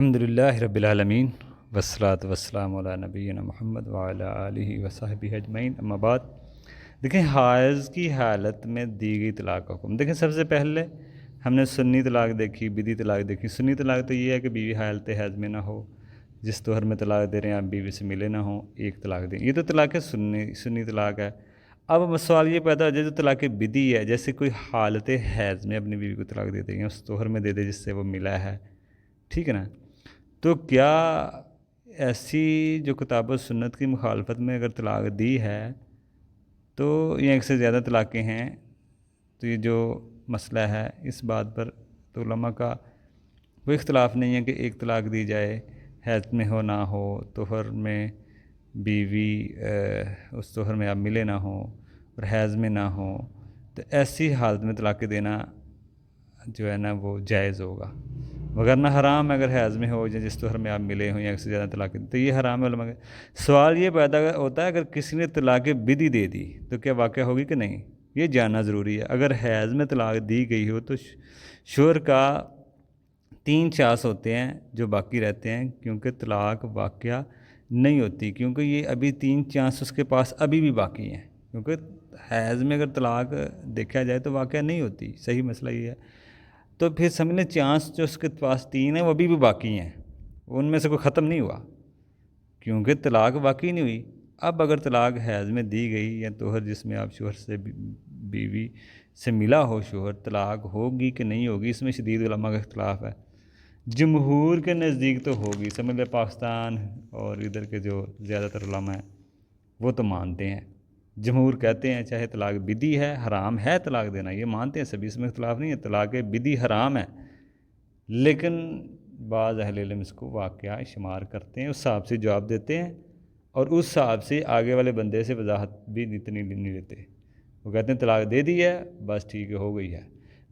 الحمدللہ رب العالمین والصلاة والسلام علی نبینا محمد وعلی آلہ وصحبہ اجمعین، اما بعد۔ دیکھیں، حائض کی حالت میں دی گئی طلاق کا حکم، دیکھیں سب سے پہلے ہم نے سنی طلاق دیکھی، بدعی طلاق دیکھی۔ سنی طلاق تو یہ ہے کہ بیوی حالت حیض میں نہ ہو، جس طور میں طلاق دے رہے ہیں آپ بیوی سے ملے نہ ہوں، ایک طلاق دیں، یہ تو طلاق سنی طلاق ہے۔ اب سوال یہ پیدا ہو جائے جو طلاق بدعی ہے، جیسے کوئی حالت حیض میں اپنی بیوی کو طلاق دے دے یا اس طور میں دے دے جس سے وہ ملا ہے، ٹھیک ہے نا؟ تو کیا ایسی جو کتاب و سنت کی مخالفت میں اگر طلاق دی ہے تو یہ ایک سے زیادہ طلاقیں ہیں، تو یہ جو مسئلہ ہے اس بات پر تو علماء کا کوئی اختلاف نہیں ہے کہ ایک طلاق دی جائے، حیض میں ہو نہ ہو، طہر میں بیوی اس طہر میں آپ ملے نہ ہوں اور حیض میں نہ ہوں، تو ایسی حالت میں طلاق دینا جو ہے نا وہ جائز ہوگا، وگرنہ حرام ہے اگر حیض میں ہو یا جس طور میں آپ ملے ہوں یا ایک سے زیادہ طلاق تو یہ حرام ہے علماء کا۔ سوال یہ پیدا ہوتا ہے اگر کسی نے طلاق بدعی دے دی تو کیا واقع ہوگی کہ نہیں، یہ جاننا ضروری ہے۔ اگر حیض میں طلاق دی گئی ہو تو شوہر کا 3 چانس ہوتے ہیں جو باقی رہتے ہیں، کیونکہ طلاق واقعہ نہیں ہوتی، کیونکہ یہ ابھی 3 چانس اس کے پاس ابھی بھی باقی ہیں، کیونکہ حیض میں اگر طلاق دیکھا جائے تو واقعہ نہیں ہوتی، صحیح مسئلہ یہ ہے۔ تو پھر سمجھ لیں چانس جو اس کے پاس 3 ہیں وہ ابھی بھی باقی ہیں، ان میں سے کوئی ختم نہیں ہوا، کیونکہ طلاق واقعی نہیں ہوئی۔ اب اگر طلاق حیض میں دی گئی یا طہر جس میں آپ شوہر سے بیوی سے ملا ہو شوہر، طلاق ہوگی کہ نہیں ہوگی، اس میں شدید علماء کا اختلاف ہے۔ جمہور کے نزدیک تو ہوگی، سمجھ لیں پاکستان اور ادھر کے جو زیادہ تر علماء ہیں وہ تو مانتے ہیں، جمہور کہتے ہیں چاہے طلاق بدعی ہے، حرام ہے طلاق دینا، یہ مانتے ہیں سبھی، اس میں اختلاف نہیں ہے، طلاق بدعی حرام ہے، لیکن بعض اہل علم اس کو واقعہ شمار کرتے ہیں، اس حساب سے جواب دیتے ہیں اور اس حساب سے آگے والے بندے سے وضاحت بھی اتنی نہیں لیتے، وہ کہتے ہیں طلاق دے دی ہے بس ٹھیک ہے ہو گئی ہے۔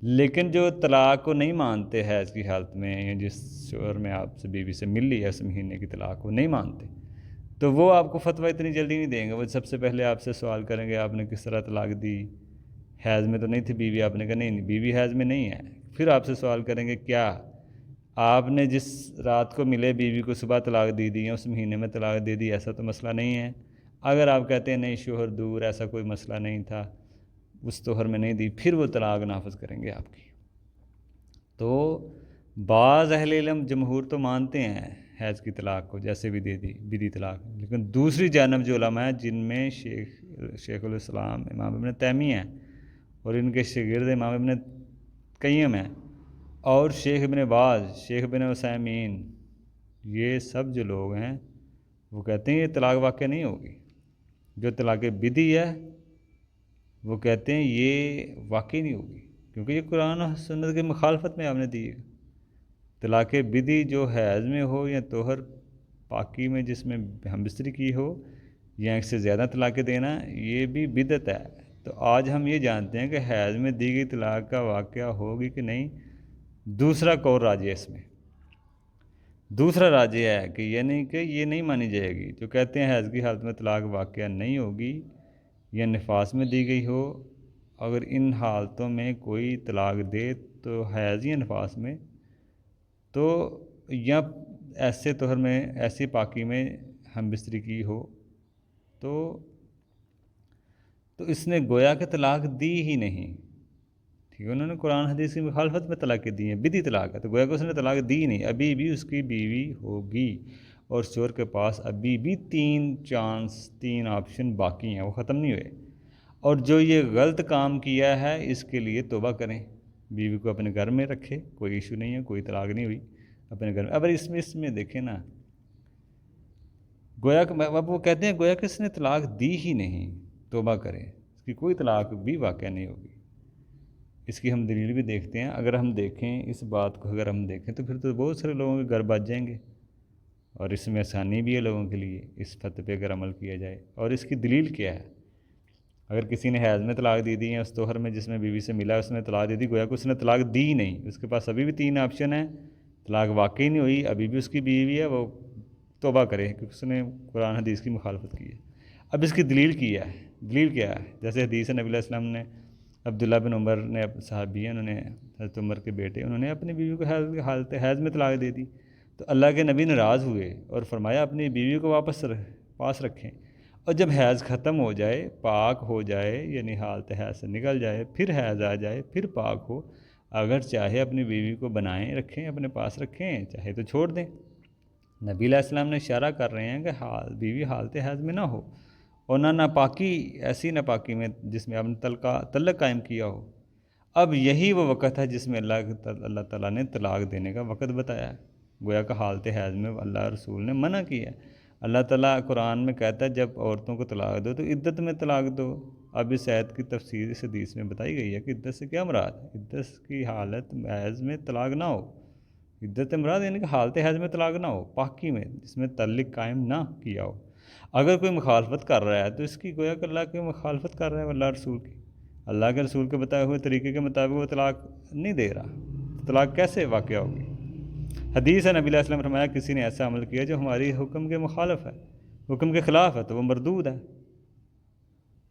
لیکن جو طلاق کو نہیں مانتے حیض کی حالت میں یا جس شوہر میں آپ سے بیوی سے مل لی ہے اس مہینے کی طلاق کو نہیں مانتے، تو وہ آپ کو فتویٰ اتنی جلدی نہیں دیں گے، وہ سب سے پہلے آپ سے سوال کریں گے آپ نے کس طرح طلاق دی، حیض میں تو نہیں تھی بیوی، آپ نے کہا نہیں بیوی حیض میں نہیں ہے، پھر آپ سے سوال کریں گے کیا آپ نے جس رات کو ملے بیوی کو صبح طلاق دی یا اس مہینے میں طلاق دے دی، ایسا تو مسئلہ نہیں ہے۔ اگر آپ کہتے ہیں نہیں شوہر دور، ایسا کوئی مسئلہ نہیں تھا، اس طہر میں نہیں دی، پھر وہ طلاق نافذ کریں گے آپ کی۔ تو بعض اہل علم جمہور تو مانتے ہیں حیض کی طلاق کو جیسے بھی دے دی بدعی طلاق، لیکن دوسری جانب جو علماء ہیں جن میں شیخ الاسلام امام ابن تیمیہ ہیں اور ان کے شاگرد امام ابن قیم ہیں اور شیخ ابن باز، شیخ ابن عثیمین، یہ سب جو لوگ ہیں وہ کہتے ہیں یہ طلاق واقع نہیں ہوگی، جو طلاق بدعی ہے وہ کہتے ہیں یہ واقعی نہیں ہوگی، کیونکہ یہ قرآن و سنت کی مخالفت میں آپ نے دی ہے۔ طلاق بدعی جو حیض میں ہو یا طہر پاکی میں جس میں ہم بستری کی ہو یا ایک سے زیادہ طلاقیں دینا، یہ بھی بدعت ہے۔ تو آج ہم یہ جانتے ہیں کہ حیض میں دی گئی طلاق کا واقعہ ہوگی کہ نہیں، دوسرا قول راجح ہے اس میں، دوسرا راجح ہے کہ یہ نہیں مانی جائے گی، جو کہتے ہیں حیض کی حالت میں طلاق واقعہ نہیں ہوگی یا نفاس میں دی گئی ہو، اگر ان حالتوں میں کوئی طلاق دے تو حیض یا نفاس میں تو یا ایسے طہر میں ایسی پاکی میں ہم بستری کی ہو تو اس نے گویا کہ طلاق دی ہی نہیں، ٹھیک ہے، انہوں نے قرآن حدیث کی مخالفت میں طلاقیں دی ہیں، بدعی طلاق ہے، تو گویا کہ اس نے طلاق دی نہیں، ابھی بھی اس کی بیوی ہوگی اور شوہر کے پاس ابھی بھی 3 آپشن باقی ہیں، وہ ختم نہیں ہوئے۔ اور جو یہ غلط کام کیا ہے اس کے لیے توبہ کریں، بیوی کو اپنے گھر میں رکھے، کوئی ایشو نہیں ہے، کوئی طلاق نہیں ہوئی اپنے گھر میں۔ اب اس میں دیکھیں نا، گویا کہ اب وہ کہتے ہیں گویا کہ اس نے طلاق دی ہی نہیں، توبہ کریں، اس کی کوئی طلاق بھی واقع نہیں ہوگی۔ اس کی ہم دلیل بھی دیکھتے ہیں، اگر ہم دیکھیں اس بات کو، اگر ہم دیکھیں تو پھر تو بہت سارے لوگوں کے گھر بچ جائیں گے، اور اس میں آسانی بھی ہے لوگوں کے لیے اس فتوے پہ اگر عمل کیا جائے۔ اور اس کی دلیل کیا ہے؟ اگر کسی نے حیض میں طلاق دی دی یا اس طہر میں جس میں بیوی سے ملا اس نے طلاق دے دی، گویا کہ اس نے طلاق دی نہیں، اس کے پاس ابھی بھی 3 آپشن ہیں، طلاق واقعی نہیں ہوئی، ابھی بھی اس کی بیوی ہے، وہ توبہ کرے کیونکہ اس نے قرآن حدیث کی مخالفت کی ہے۔ اب اس کی دلیل کیا ہے؟ دلیل کیا ہے؟ جیسے حدیث نبی علیہ السلام نے، عبداللہ بن عمر نے، صحابی ہیں، انہوں نے، حضرت عمر کے بیٹے، انہوں نے اپنی بیوی کو حالت حیض میں طلاق دے دی، تو اللہ کے نبی ناراض ہوئے اور فرمایا اپنی بیوی کو واپس پاس رکھیں، اور جب حیض ختم ہو جائے، پاک ہو جائے، یعنی حالت حیض سے نکل جائے، پھر حیض آ جائے، پھر پاک ہو، اگر چاہے اپنی بیوی کو بنائیں رکھیں، اپنے پاس رکھیں، چاہے تو چھوڑ دیں۔ نبی علیہ السلام نے اشارہ کر رہے ہیں کہ بیوی حالت حیض میں نہ ہو، اور نہ ناپاکی، ایسی ناپاکی میں جس میں آپ نے تعلق قائم کیا ہو۔ اب یہی وہ وقت ہے جس میں اللہ تعالیٰ نے طلاق دینے کا وقت بتایا ہے، گویا کہ حالت حیض میں اللہ رسول نے منع کیا ہے۔ اللہ تعالیٰ قرآن میں کہتا ہے جب عورتوں کو طلاق دو تو عدت میں طلاق دو۔ اب اس آیت کی تفسیر اس حدیث میں بتائی گئی ہے کہ عدت سے کیا مراد ہے؟ عدت کی حالت حیض میں طلاق نہ ہو، عدت مراد یعنی کہ حالت حیض میں طلاق نہ ہو، پاکی میں جس میں تعلق قائم نہ کیا ہو۔ اگر کوئی مخالفت کر رہا ہے تو اس کی گویا کہ اللہ کی مخالفت کر رہا ہے، اللہ رسول کی، اللہ کے رسول کے بتائے ہوئے طریقے کے مطابق وہ طلاق نہیں دے رہا، طلاق کیسے واقع ہوگی؟ حدیث ہے، نبی علیہ السلام نے فرمایا کسی نے ایسا عمل کیا جو ہماری حکم کے مخالف ہے، حکم کے خلاف ہے، تو وہ مردود ہے،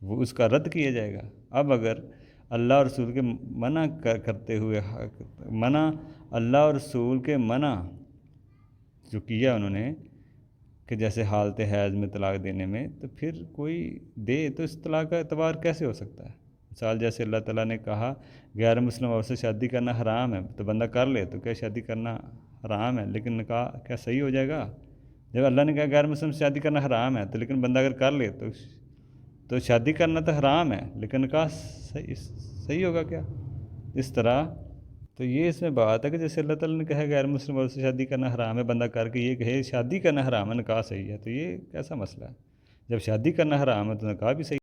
وہ اس کا رد کیا جائے گا۔ اب اگر اللہ اور رسول کے منع کرتے ہوئے اللہ اور رسول کے منع جو کیا انہوں نے کہ جیسے حالت حیض میں طلاق دینے میں، تو پھر کوئی دے تو اس طلاق کا اعتبار کیسے ہو سکتا ہے؟ مثال جیسے اللہ تعالیٰ نے کہا غیر مسلم عورت سے شادی کرنا حرام ہے، تو بندہ کر لے تو کیا شادی کرنا حرام ہے، لیکن نکاح کیا صحیح ہو جائے گا؟ جب اللہ نے کہا غیر مسلم سے شادی کرنا حرام ہے، تو لیکن بندہ اگر کر لے تو شادی کرنا تو حرام ہے، لیکن نکاح صحیح ہوگا کیا؟ اس طرح تو یہ اس میں بات ہے کہ جیسے اللہ تعالیٰ نے کہا غیر مسلم عورت سے شادی کرنا حرام ہے، بندہ کر کے یہ کہے شادی کرنا حرام ہے، نکاح صحیح ہے، تو یہ کیسا مسئلہ ہے؟ جب شادی کرنا حرام ہے تو نکاح بھی صحیح